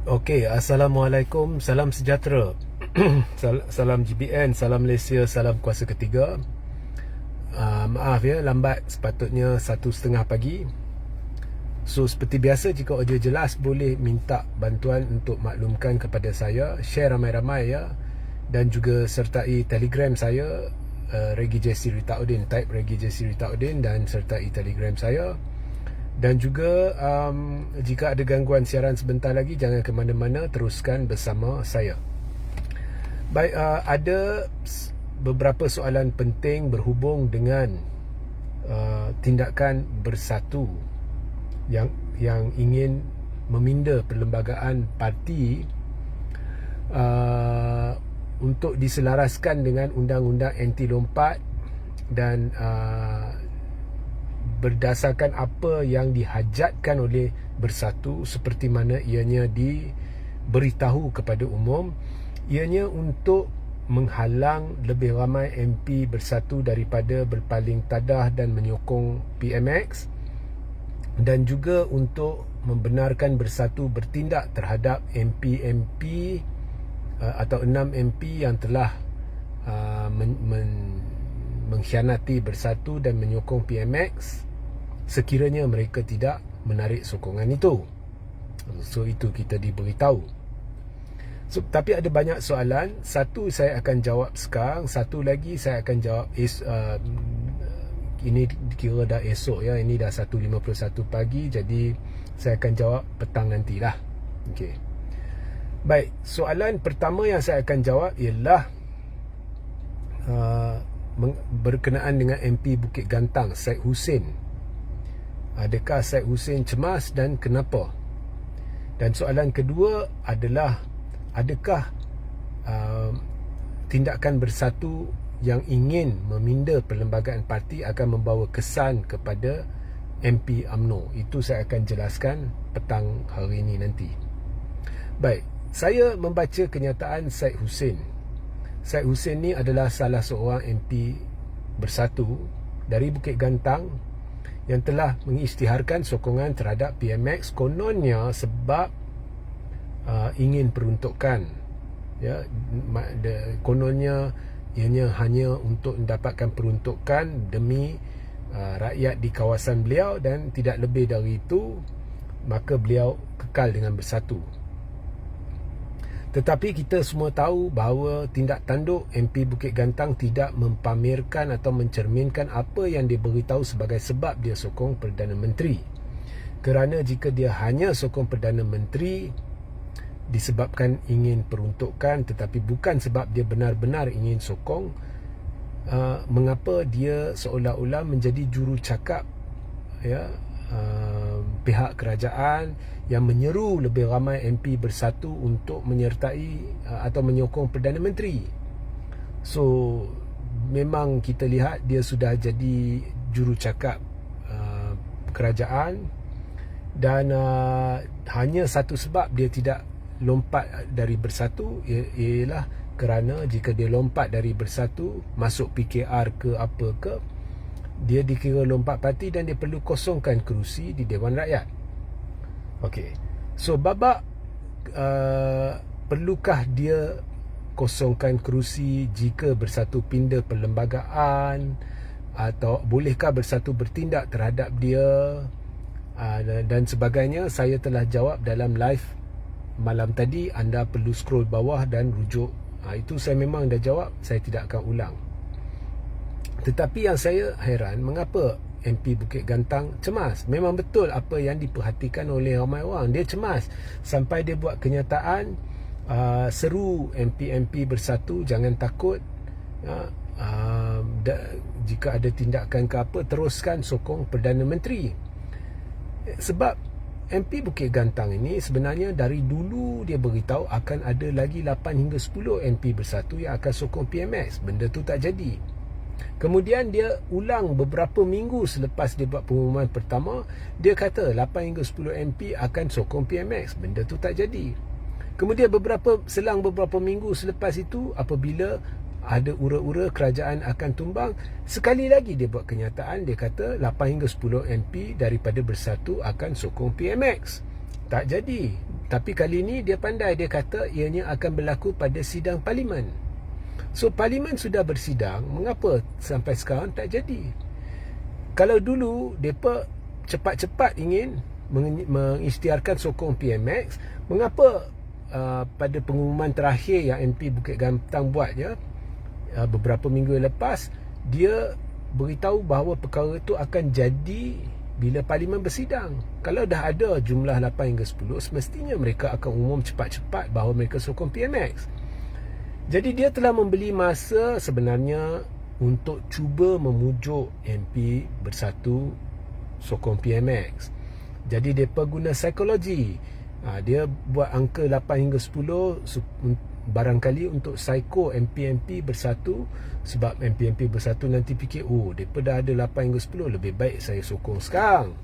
Okey, Assalamualaikum, salam sejahtera. Salam GBN, salam Malaysia, salam kuasa ketiga. Maaf ya, lambat, sepatutnya 1:30 pagi. So seperti biasa, jika audio jelas boleh minta bantuan untuk maklumkan kepada saya. Share ramai-ramai ya. Dan juga sertai Telegram saya, Regi JC Ritaudin. Type Regi JC Ritaudin dan sertai Telegram saya. Dan juga jika ada gangguan siaran sebentar lagi, jangan ke mana-mana, teruskan bersama saya. Baik, ada beberapa soalan penting berhubung dengan tindakan bersatu yang ingin meminda perlembagaan parti untuk diselaraskan dengan undang-undang anti lompat dan berdasarkan apa yang dihajatkan oleh Bersatu, seperti mana ianya diberitahu kepada umum, ianya untuk menghalang lebih ramai MP Bersatu daripada berpaling tadah dan menyokong PMX, dan juga untuk membenarkan Bersatu bertindak terhadap MP-MP atau 6 MP yang telah mengkhianati Bersatu dan menyokong PMX sekiranya mereka tidak menarik sokongan itu. So itu kita diberitahu. So, tapi ada banyak soalan. Satu saya akan jawab sekarang, satu lagi saya akan jawab ini kira dah esok ya, ini dah 1:51 pagi, jadi saya akan jawab petang nantilah. Okey. Baik, soalan pertama yang saya akan jawab ialah berkenaan dengan MP Bukit Gantang, Syed Hussein. Adakah Syed Hussein cemas dan kenapa? Dan soalan kedua adalah, adakah tindakan Bersatu yang ingin meminda perlembagaan parti akan membawa kesan kepada MP UMNO? Itu saya akan jelaskan petang hari ini nanti. Baik, saya membaca kenyataan Syed Hussein. Syed Hussein ni adalah salah seorang MP Bersatu dari Bukit Gantang yang telah mengisytiharkan sokongan terhadap PMX, kononnya sebab ingin peruntukan ya, kononnya ianya hanya untuk mendapatkan peruntukan demi rakyat di kawasan beliau, dan tidak lebih dari itu, maka beliau kekal dengan Bersatu. Tetapi kita semua tahu bahawa tindak tanduk MP Bukit Gantang tidak mempamerkan atau mencerminkan apa yang dia beritahu sebagai sebab dia sokong Perdana Menteri. Kerana jika dia hanya sokong Perdana Menteri disebabkan ingin peruntukan, tetapi bukan sebab dia benar-benar ingin sokong, mengapa dia seolah-olah menjadi jurucakap ya, pihak kerajaan yang menyeru lebih ramai MP Bersatu untuk menyertai atau menyokong Perdana Menteri. So memang kita lihat dia sudah jadi jurucakap kerajaan, dan hanya satu sebab dia tidak lompat dari Bersatu ialah kerana jika dia lompat dari Bersatu masuk PKR ke apa ke, dia dikira lompat parti dan dia perlu kosongkan kerusi di Dewan Rakyat. Okey. So babak perlukah dia kosongkan kerusi jika Bersatu pindah perlembagaan, atau bolehkah Bersatu bertindak terhadap dia dan sebagainya? Saya telah jawab dalam live malam tadi. Anda perlu scroll bawah dan rujuk. Itu saya memang dah jawab, saya tidak akan ulang. Tetapi yang saya heran, mengapa MP Bukit Gantang cemas? Memang betul apa yang diperhatikan oleh ramai orang. Dia cemas sampai dia buat kenyataan, seru MP-MP Bersatu jangan takut, jika ada tindakan ke apa, teruskan sokong Perdana Menteri. Sebab MP Bukit Gantang ini sebenarnya dari dulu dia beritahu akan ada lagi 8 hingga 10 MP Bersatu yang akan sokong PMX. Benda tu tak jadi. Kemudian dia ulang beberapa minggu selepas dia buat pengumuman pertama, dia kata 8 hingga 10 MP akan sokong PMX. Benda tu tak jadi. Kemudian selang beberapa minggu selepas itu, apabila ada ura-ura kerajaan akan tumbang, sekali lagi dia buat kenyataan, dia kata 8 hingga 10 MP daripada Bersatu akan sokong PMX. Tak jadi. Tapi kali ni dia pandai, dia kata ianya akan berlaku pada sidang parlimen. So parlimen sudah bersidang, mengapa sampai sekarang tak jadi? Kalau dulu mereka cepat-cepat ingin mengisytiharkan sokong PMX, mengapa pada pengumuman terakhir yang MP Bukit Gantang buat beberapa minggu lepas, dia beritahu bahawa perkara itu akan jadi bila parlimen bersidang. Kalau dah ada jumlah 8 hingga 10, semestinya mereka akan umum cepat-cepat bahawa mereka sokong PMX. Jadi dia telah membeli masa sebenarnya untuk cuba memujuk MP Bersatu sokong PMX. Jadi mereka guna psikologi. Dia buat angka 8 hingga 10 barangkali untuk psycho MP-MP Bersatu, sebab MP-MP Bersatu nanti fikir, mereka dah ada 8 hingga 10, lebih baik saya sokong sekarang.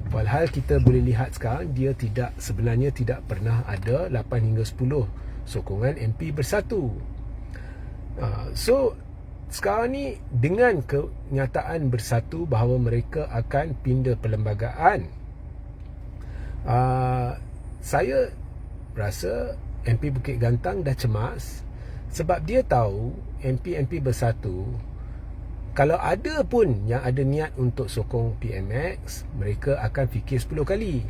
Walhal kita boleh lihat sekarang dia sebenarnya tidak pernah ada 8 hingga 10 sokongan MP Bersatu. So sekarang ni dengan kenyataan Bersatu bahawa mereka akan pindah perlembagaan, saya rasa MP Bukit Gantang dah cemas, sebab dia tahu MP-MP Bersatu kalau ada pun yang ada niat untuk sokong PMX, mereka akan fikir 10 kali.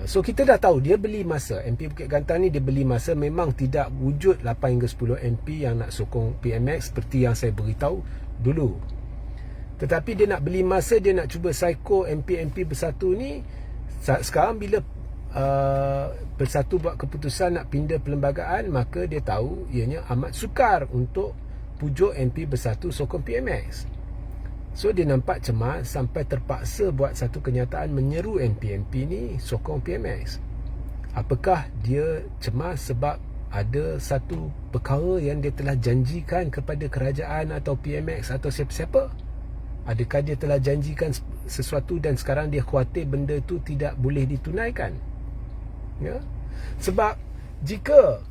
So kita dah tahu dia beli masa. MP Bukit Gantang ni dia beli masa. Memang tidak wujud 8 hingga 10 MP yang nak sokong PMX seperti yang saya beritahu dulu. Tetapi dia nak beli masa, dia nak cuba psycho MP-MP Bersatu ni. Sekarang bila Bersatu buat keputusan nak pindah perlembagaan, maka dia tahu ianya amat sukar untuk pujuk MP Bersatu sokong PMX. So dia nampak cemas sampai terpaksa buat satu kenyataan menyeru MP-MP ni sokong PMX. Apakah dia cemas sebab ada satu perkara yang dia telah janjikan kepada kerajaan atau PMX atau siapa-siapa? Adakah dia telah janjikan sesuatu dan sekarang dia khawatir benda itu tidak boleh ditunaikan? Ya? Sebab jika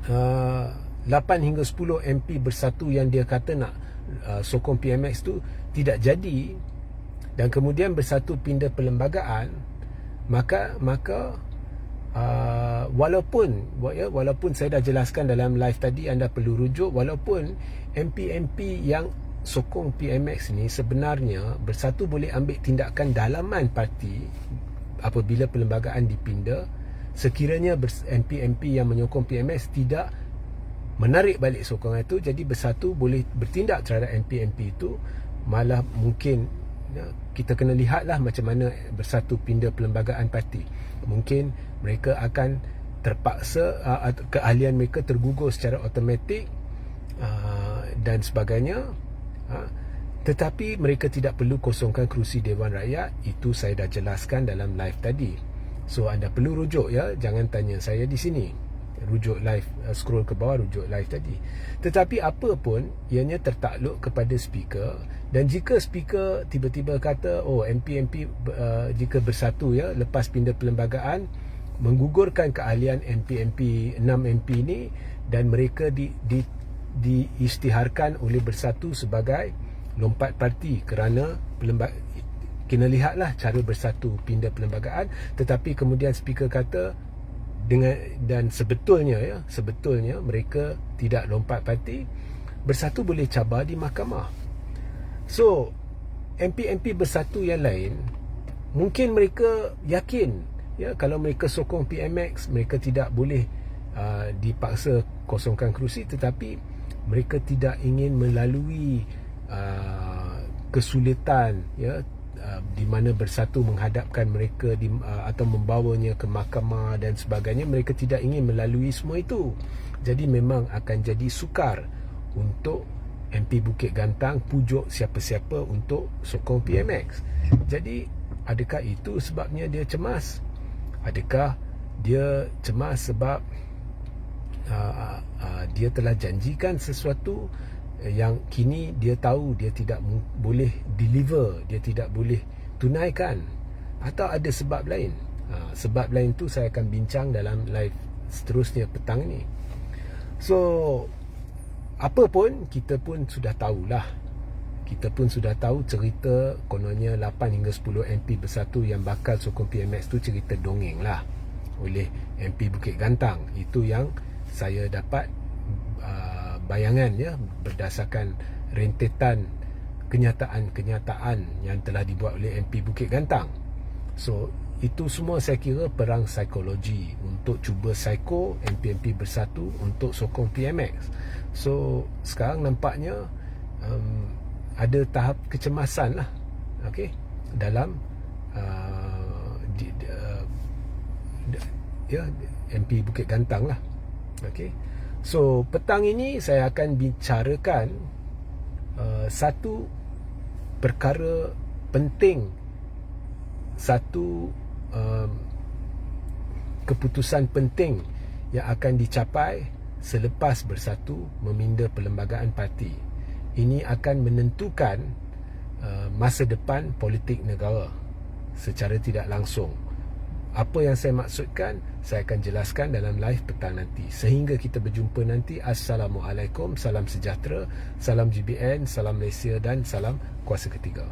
8 hingga 10 MP Bersatu yang dia kata nak sokong PMX tu tidak jadi, dan kemudian Bersatu pindah perlembagaan, maka walaupun saya dah jelaskan dalam live tadi, anda perlu rujuk, walaupun MP-MP yang sokong PMX ni sebenarnya Bersatu boleh ambil tindakan dalaman parti apabila perlembagaan dipindah, sekiranya MP-MP yang menyokong PMX tidak menarik balik sokongan itu. Jadi Bersatu boleh bertindak terhadap MP-MP itu. Malah mungkin kita kena lihatlah macam mana Bersatu pindah perlembagaan parti. Mungkin mereka akan terpaksa, keahlian mereka tergugur secara automatik dan sebagainya. Tetapi mereka tidak perlu kosongkan kerusi Dewan Rakyat. Itu saya dah jelaskan dalam live tadi. So anda perlu rujuk, jangan tanya saya di sini. Rujuk live, scroll ke bawah, rujuk live tadi. Tetapi apa pun, ianya tertakluk kepada speaker. Dan jika speaker tiba-tiba kata, MP-MP jika Bersatu lepas pindah perlembagaan menggugurkan keahlian MP-MP 6 MP ni, dan mereka diisytiharkan oleh Bersatu sebagai lompat parti kerana kena lihatlah cara Bersatu pindah perlembagaan. Tetapi kemudian speaker kata dan sebetulnya mereka tidak lompat parti, Bersatu boleh cabar di mahkamah. So MP-MP Bersatu yang lain mungkin mereka yakin kalau mereka sokong PMX, mereka tidak boleh dipaksa kosongkan kerusi, tetapi mereka tidak ingin melalui kesulitan di mana Bersatu menghadapkan mereka atau membawanya ke mahkamah dan sebagainya. Mereka tidak ingin melalui semua itu. Jadi memang akan jadi sukar untuk MP Bukit Gantang pujuk siapa-siapa untuk sokong PMX. Jadi adakah itu sebabnya dia cemas? Adakah dia cemas sebab dia telah janjikan sesuatu yang kini dia tahu dia tidak boleh deliver, dia tidak boleh tunaikan, atau ada sebab lain? Sebab lain tu saya akan bincang dalam live seterusnya petang ni. So apa pun, kita pun sudah tahulah, Kita pun sudah tahu cerita kononnya 8 hingga 10 MP bersatu yang bakal sokong PMX tu cerita dongeng lah oleh MP Bukit Gantang. Itu yang saya dapat bayangan ya, berdasarkan rentetan kenyataan-kenyataan yang telah dibuat oleh MP Bukit Gantang. So itu semua saya kira perang psikologi untuk cuba psycho MP-MP bersatu untuk sokong PMX. So sekarang nampaknya ada tahap kecemasan lah, okay, dalam MP Bukit Gantang lah. Okay. So petang ini saya akan bicarakan satu perkara penting, satu keputusan penting yang akan dicapai selepas bersatu meminda perlembagaan parti. Ini akan menentukan masa depan politik negara secara tidak langsung. Apa yang saya maksudkan, saya akan jelaskan dalam live petang nanti. Sehingga kita berjumpa nanti, Assalamualaikum, salam sejahtera, salam GBN, salam Malaysia dan salam kuasa ketiga.